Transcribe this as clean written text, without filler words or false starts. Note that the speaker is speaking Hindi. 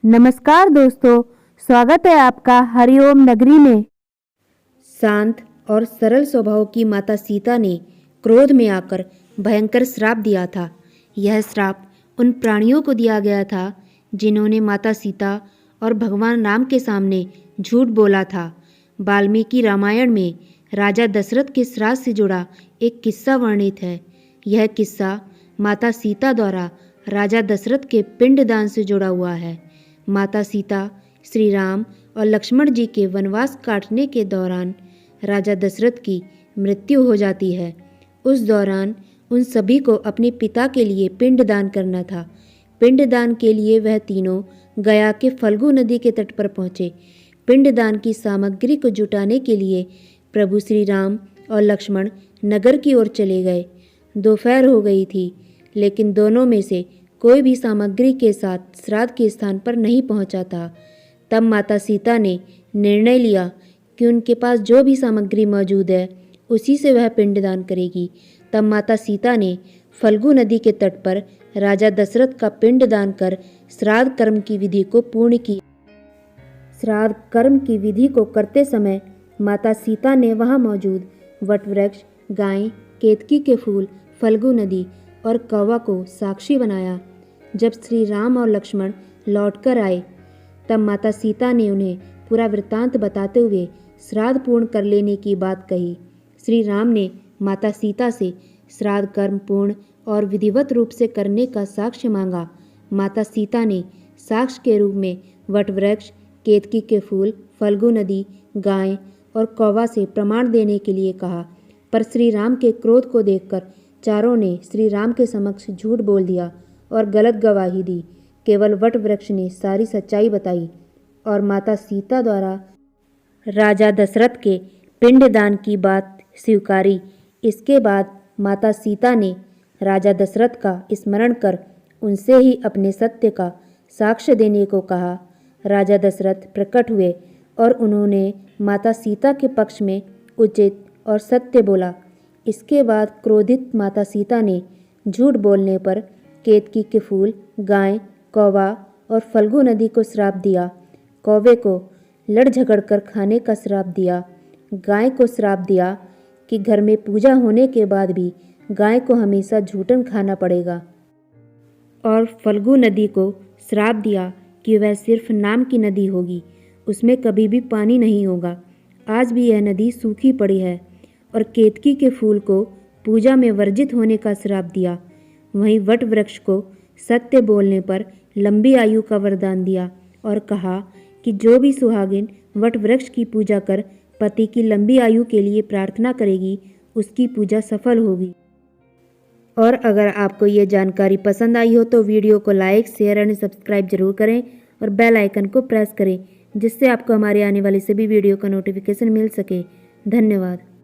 नमस्कार दोस्तों, स्वागत है आपका हरिओम नगरी में। शांत और सरल स्वभाव की माता सीता ने क्रोध में आकर भयंकर श्राप दिया था। यह श्राप उन प्राणियों को दिया गया था जिन्होंने माता सीता और भगवान राम के सामने झूठ बोला था। वाल्मीकि रामायण में राजा दशरथ के श्राप से जुड़ा एक किस्सा वर्णित है। यह किस्सा माता सीता द्वारा राजा दशरथ के पिंडदान से जुड़ा हुआ है। माता सीता श्री राम और लक्ष्मण जी के वनवास काटने के दौरान राजा दशरथ की मृत्यु हो जाती है। उस दौरान उन सभी को अपने पिता के लिए पिंडदान करना था। पिंडदान के लिए वह तीनों गया के फल्गु नदी के तट पर पहुँचे। पिंडदान की सामग्री को जुटाने के लिए प्रभु श्री राम और लक्ष्मण नगर की ओर चले गए। दोपहर हो गई थी, लेकिन दोनों में से कोई भी सामग्री के साथ श्राद्ध के स्थान पर नहीं पहुंचा था। तब माता सीता ने निर्णय लिया कि उनके पास जो भी सामग्री मौजूद है उसी से वह पिंडदान करेगी। तब माता सीता ने फल्गु नदी के तट पर राजा दशरथ का पिंडदान कर श्राद्ध कर्म की विधि को पूर्ण किया। श्राद्ध कर्म की विधि को करते समय माता सीता ने वहां मौजूद वटवृक्ष, गाय, केतकी के फूल, फल्गु नदी और कौवा को साक्षी बनाया। जब श्री राम और लक्ष्मण लौटकर आए तब माता सीता ने उन्हें पूरा वृत्तांत बताते हुए श्राद्ध पूर्ण कर लेने की बात कही। श्री राम ने माता सीता से श्राद्ध कर्म पूर्ण और विधिवत रूप से करने का साक्ष्य मांगा। माता सीता ने साक्ष्य के रूप में वटवृक्ष, केतकी के फूल, फल्गु नदी, गाय और कौवा से प्रमाण देने के लिए कहा। पर श्री राम के क्रोध को देखकर चारों ने श्री राम के समक्ष झूठ बोल दिया और गलत गवाही दी। केवल वटवृक्ष ने सारी सच्चाई बताई और माता सीता द्वारा राजा दशरथ के पिंडदान की बात स्वीकारी। इसके बाद माता सीता ने राजा दशरथ का स्मरण कर उनसे ही अपने सत्य का साक्ष्य देने को कहा। राजा दशरथ प्रकट हुए और उन्होंने माता सीता के पक्ष में उचित और सत्य बोला। इसके बाद क्रोधित माता सीता ने झूठ बोलने पर केतकी के फूल, गाय, कौवा और फल्गु नदी को श्राप दिया। कौवे को लड़ झगड़ कर खाने का श्राप दिया। गाय को श्राप दिया कि घर में पूजा होने के बाद भी गाय को हमेशा झूठन खाना पड़ेगा। और फल्गु नदी को श्राप दिया कि वह सिर्फ नाम की नदी होगी, उसमें कभी भी पानी नहीं होगा। आज भी यह नदी सूखी पड़ी है। और केतकी के फूल को पूजा में वर्जित होने का श्राप दिया। वहीं वट वृक्ष को सत्य बोलने पर लंबी आयु का वरदान दिया और कहा कि जो भी सुहागिन वट वृक्ष की पूजा कर पति की लंबी आयु के लिए प्रार्थना करेगी उसकी पूजा सफल होगी। और अगर आपको ये जानकारी पसंद आई हो तो वीडियो को लाइक, शेयर और सब्सक्राइब जरूर करें और बेल आइकन को प्रेस करें, जिससे आपको हमारे आने वाले सभी वीडियो का नोटिफिकेशन मिल सके। धन्यवाद।